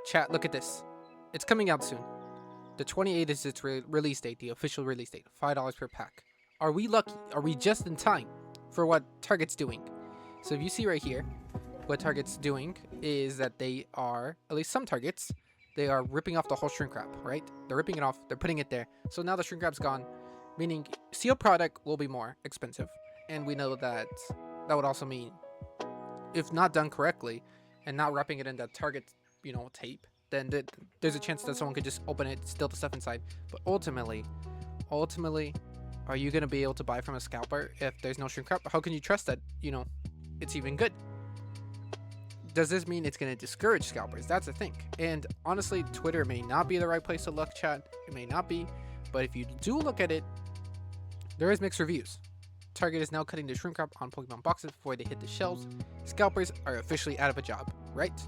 Chat, look at this. It's coming out soon. The 28th is its release date, the official release date. $5 per pack. Are we lucky? Are we just in time for what Target's doing? So if you see right here, what Target's doing is that they are, at least some Targets, they are ripping off the whole shrink wrap, right? They're ripping it off, they're putting it there. So now the shrink wrap's gone, meaning sealed product will be more expensive. And we know that that would also mean, if not done correctly, and not wrapping it in that Target, tape, then there's a chance that someone could just open it, steal the stuff inside. But ultimately, are you going to be able to buy from a scalper if there's no shrink wrap? How can you trust that, it's even good? Does this mean it's going to discourage scalpers? That's the thing. And honestly, Twitter may not be the right place to look, chat. It may not be. But if you do look at it, there is mixed reviews. Target is now cutting the shrink wrap on Pokemon boxes before they hit the shelves. Scalpers are officially out of a job, right?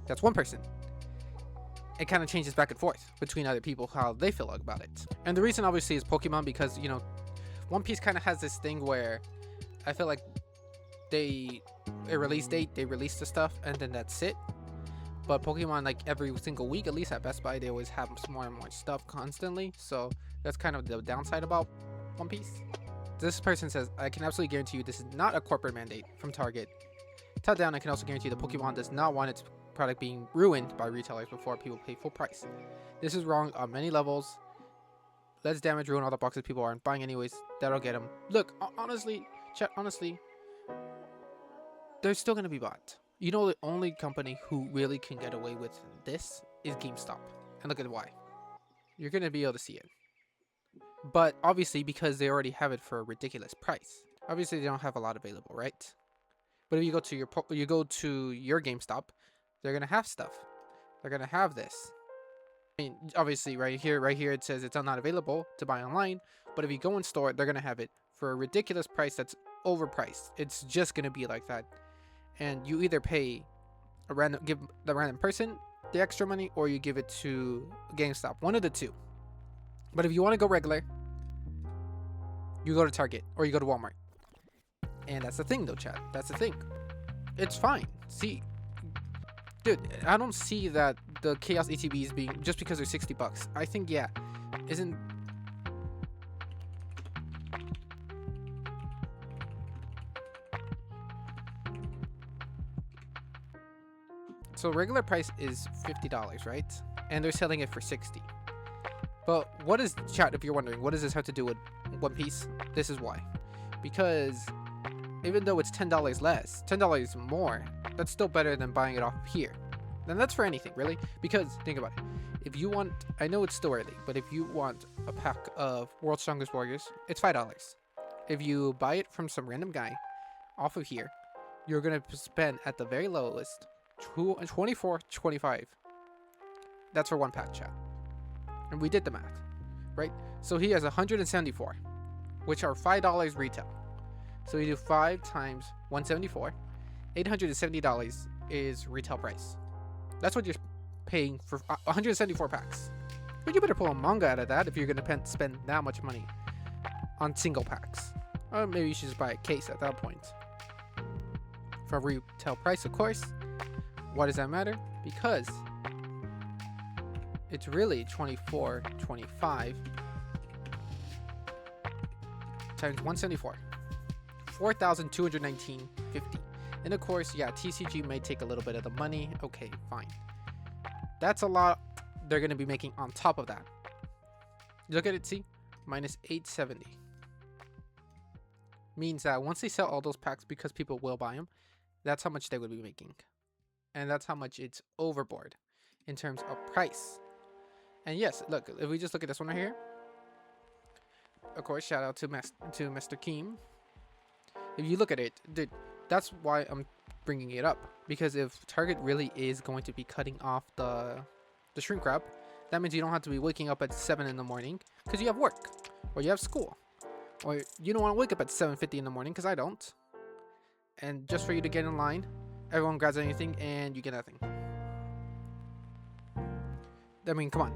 That's one person. It kind of changes back and forth between other people how they feel about it. And the reason obviously is Pokemon, because One Piece kind of has this thing where I feel like a release date, they release the stuff and then that's it. But Pokemon, like every single week, at least at Best Buy, they always have more and more stuff constantly. So that's kind of the downside about One Piece. This person says, I can absolutely guarantee you this is not a corporate mandate from Target. Top down, I can also guarantee that Pokemon does not want its product being ruined by retailers before people pay full price. This is wrong on many levels. Let's damage ruin all the boxes people aren't buying anyways. That'll get them. Look, honestly, chat, honestly, they're still going to be bought. The only company who really can get away with this is GameStop. And look at why. You're going to be able to see it. But obviously, because they already have it for a ridiculous price. Obviously, they don't have a lot available, right? But if you go to your GameStop, they're going to have stuff. They're going to have this. I mean, obviously, right here it says it's not available to buy online. But if you go in store, they're going to have it for a ridiculous price that's overpriced. It's just going to be like that. And you either give the random person the extra money, or you give it to GameStop. One of the two. But if you want to go regular, you go to Target or you go to Walmart. And that's the thing though, chat. That's the thing. It's fine. See, dude, I don't see that the Chaos ATBs being just because they're $60. I think, yeah, isn't. So regular price is $50, right? And they're selling it for $60. But what is, chat, if you're wondering, what does this have to do with One Piece? This is why. Because even though it's $10 less, $10 more, that's still better than buying it off here. And that's for anything, really. Because, think about it. If you want, I know it's still early, but if you want a pack of World's Strongest Warriors, it's $5. If you buy it from some random guy off of here, you're going to spend at the very lowest $24.25. That's for one pack, chat. And we did the math, right? So he has 174, which are $5 retail. So you do 5 times 174, $870 is retail price. That's what you're paying for 174 packs. But you better pull a manga out of that if you're going to spend that much money on single packs. Or maybe you should just buy a case at that point. For retail price, of course. Why does that matter? Because it's really $24.25 times 174, $4,219.50. And of course, yeah, TCG may take a little bit of the money. Okay, fine. That's a lot they're going to be making on top of that. Look at it, see? Minus $870. Means that once they sell all those packs, because people will buy them, that's how much they would be making. And that's how much it's overboard in terms of price. And yes, look, if we just look at this one right here, of course, shout out to Mr. Keem. If you look at it, dude, that's why I'm bringing it up. Because if Target really is going to be cutting off the shrink wrap, that means you don't have to be waking up at 7 in the morning because you have work or you have school. Or you don't want to wake up at 7:50 in the morning because I don't. And just for you to get in line, everyone grabs anything and you get nothing. I mean, come on.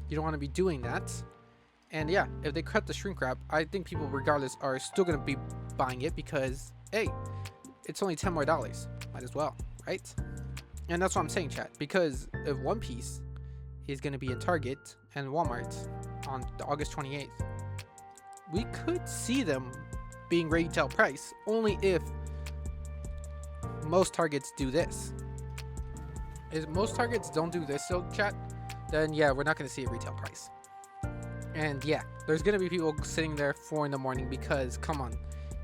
You don't want to be doing that. And yeah, if they cut the shrink wrap, I think people regardless are still going to be buying it because, hey, it's only $10 more. Might as well, right? And that's what I'm saying, chat. Because if One Piece is going to be in Target and Walmart on August 28th, we could see them being retail price only if most Targets do this. If most Targets don't do this, so chat, then yeah, we're not going to see a retail price. And yeah, there's going to be people sitting there 4 in the morning because, come on,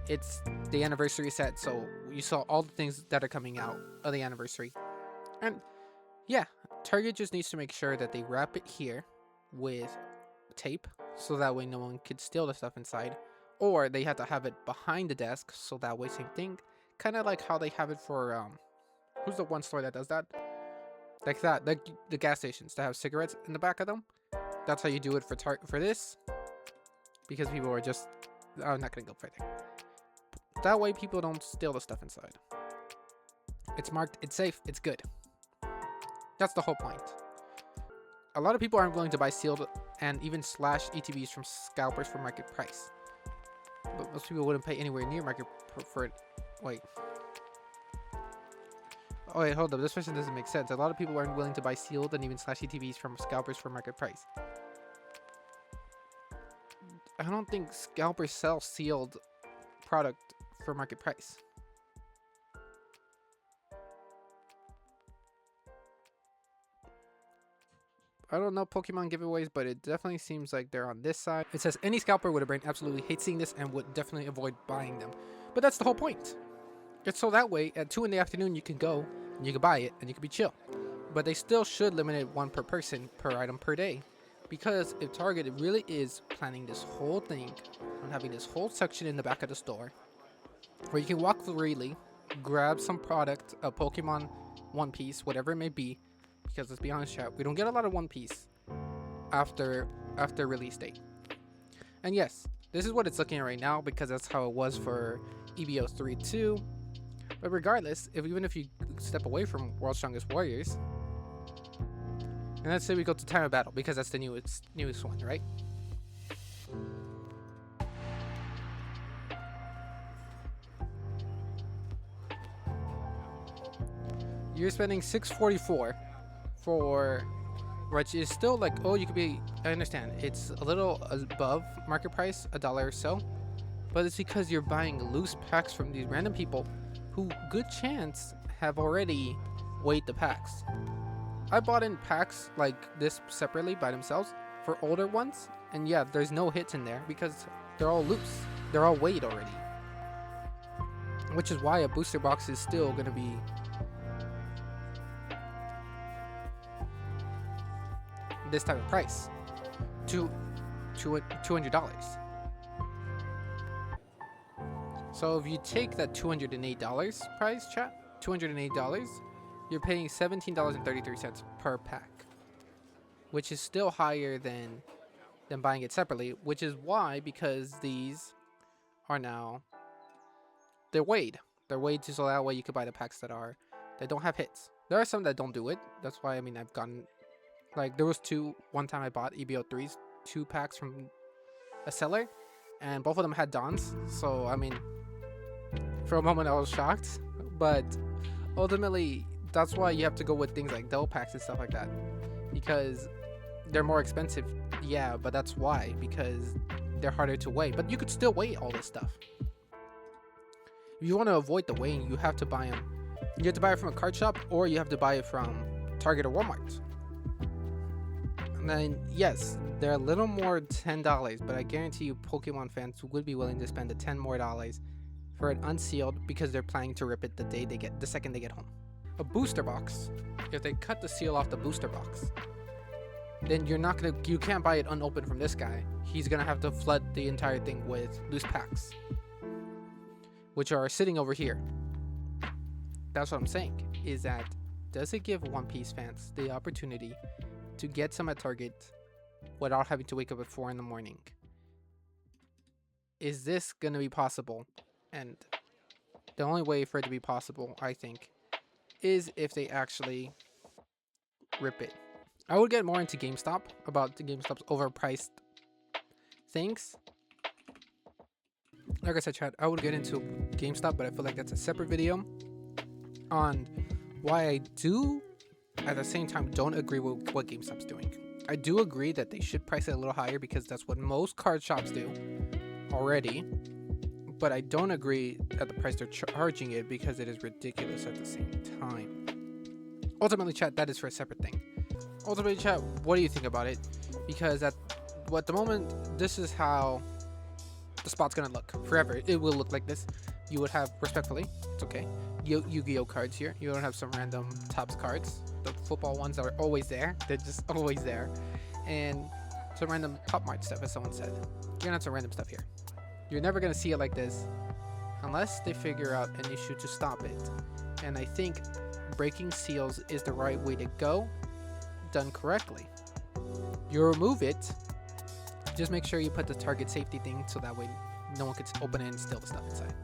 it's the anniversary set, so you saw all the things that are coming out of the anniversary. And yeah, Target just needs to make sure that they wrap it here with tape, so that way no one could steal the stuff inside. Or they have to have it behind the desk, so that way same thing. Kind of like how they have it for, who's the one store that does that? Like that, the gas stations that have cigarettes in the back of them. That's how you do it for this. Because people are just, I'm not gonna go further. That way people don't steal the stuff inside. It's marked, it's safe, it's good. That's the whole point. A lot of people aren't willing to buy sealed and even slash ETBs from scalpers for market price. But most people wouldn't pay anywhere near market for it. Wait. Oh wait, hold up. This question doesn't make sense. A lot of people aren't willing to buy sealed and even slash ETBs from scalpers for market price. I don't think scalpers sell sealed product for market price. I don't know Pokemon giveaways, but it definitely seems like they're on this side. It says any scalper with a brain absolutely hates seeing this and would definitely avoid buying them. But that's the whole point. It's so that way at 2 in the afternoon you can go and you can buy it and you can be chill. But they still should limit it 1 per person per item per day. Because if Target really is planning this whole thing on having this whole section in the back of the store where you can walk freely, grab some product, a Pokemon, One Piece, whatever it may be, because let's be honest, chat, we don't get a lot of One Piece after release date. And yes, this is what it's looking at right now because that's how it was for EBO3 too. But regardless, even if you step away from World's Strongest Warriors, and let's say we go to Time of Battle because that's the newest one, right? You're spending $644 for, which is still like, oh, you could be, I understand, it's a little above market price, $1 or so, but it's because you're buying loose packs from these random people who, good chance, have already weighed the packs. I bought in packs like this separately by themselves for older ones, and yeah, there's no hits in there because they're all loose. They're all weighed already. Which is why a booster box is still going to be this type of price. $200. So if you take that $208 price, chat, $208, you're paying $17.33 per pack, which is still higher than buying it separately, which is why, because these are now, they're weighed so that way you could buy the packs that don't have hits. There are some that don't do it. That's why, I mean, I've gotten, like, there was one time I bought EBO3's 2 packs from a seller, and both of them had Dons. So, I mean, for a moment I was shocked, but ultimately, that's why you have to go with things like Dell packs and stuff like that, because they're more expensive. Yeah, but that's why, because they're harder to weigh, but you could still weigh all this stuff. If you want to avoid the weighing, you have to buy them. You have to buy it from a card shop, or you have to buy it from Target or Walmart. And then, yes, they're a little more $10, but I guarantee you Pokemon fans would be willing to spend the $10 more for it unsealed because they're planning to rip it the second they get home. A booster box, if they cut the seal off the booster box, then you can't buy it unopened from this guy. He's gonna have to flood the entire thing with loose packs, which are sitting over here. That's what I'm saying, is that does it give One Piece fans the opportunity to get some at Target without having to wake up at 4 in the morning? Is this gonna be possible? And the only way for it to be possible, I think, is if they actually rip it. I would get more into GameStop about the GameStop's overpriced things. Like I said, chat, I would get into GameStop, but I feel like that's a separate video on Why I do, at the same time, don't agree with what GameStop's doing. I do agree that they should price it a little higher because that's what most card shops do already. But I don't agree at the price they're charging it because it is ridiculous at the same time. Ultimately, chat, that is for a separate thing. Ultimately, chat, what do you think about it? Because at the moment, this is how the spot's gonna look forever. It will look like this. You would have, respectfully, it's okay, Yu-Gi-Oh cards here. You don't have some random Topps cards. The football ones are always there. They're just always there. And some random Top Mart stuff, as someone said. You're gonna have some random stuff here. You're never gonna see it like this unless they figure out an issue to stop it. And I think breaking seals is the right way to go, done correctly. You remove it, just make sure you put the target safety thing so that way no one can open it and steal the stuff inside.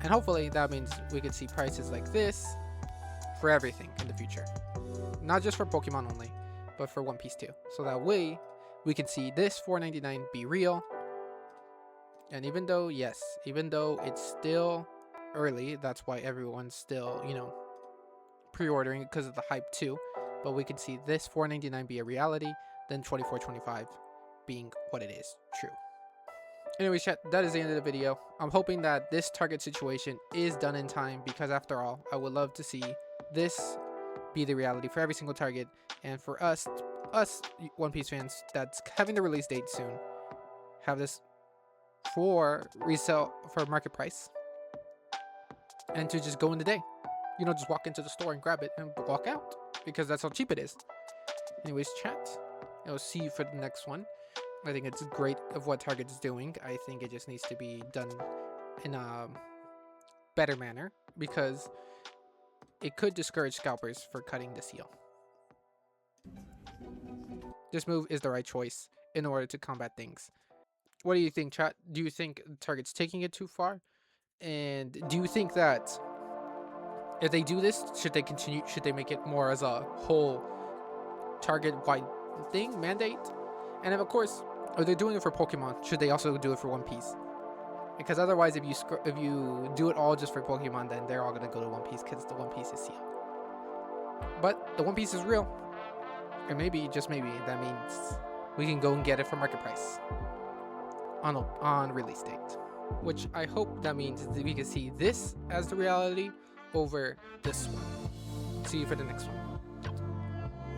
And hopefully that means we could see prices like this for everything in the future. Not just for Pokemon only, but for One Piece too. So that way we can see this $4.99 be real. And even though, yes, even though it's still early, that's why everyone's still, you know, pre-ordering because of the hype too. But we can see this $4.99 be a reality, then $24.25 being what it is, true. Anyways, chat, that is the end of the video. I'm hoping that this Target situation is done in time because after all, I would love to see this be the reality for every single Target, and for us One Piece fans that's having the release date soon, have this for resale for market price, and to just go in the day, you know, just walk into the store and grab it and walk out because that's how cheap it is. Anyways, chat, I'll see you for the next one. I think it's great of what Target is doing. I think it just needs to be done in a better manner because it could discourage scalpers for cutting the seal. This move is the right choice in order to combat things. What do you think, chat? Do you think Target's taking it too far? And do you think that if they do this, should they make it more as a whole Target-wide thing, mandate? And of course, if they're doing it for Pokemon, should they also do it for One Piece? Because otherwise, if you do it all just for Pokemon, then they're all gonna go to One Piece because the One Piece is sealed. But the One Piece is real, and maybe, just maybe, that means we can go and get it for market price on release date. Which I hope that means that we can see this as the reality over this one. See you for the next one.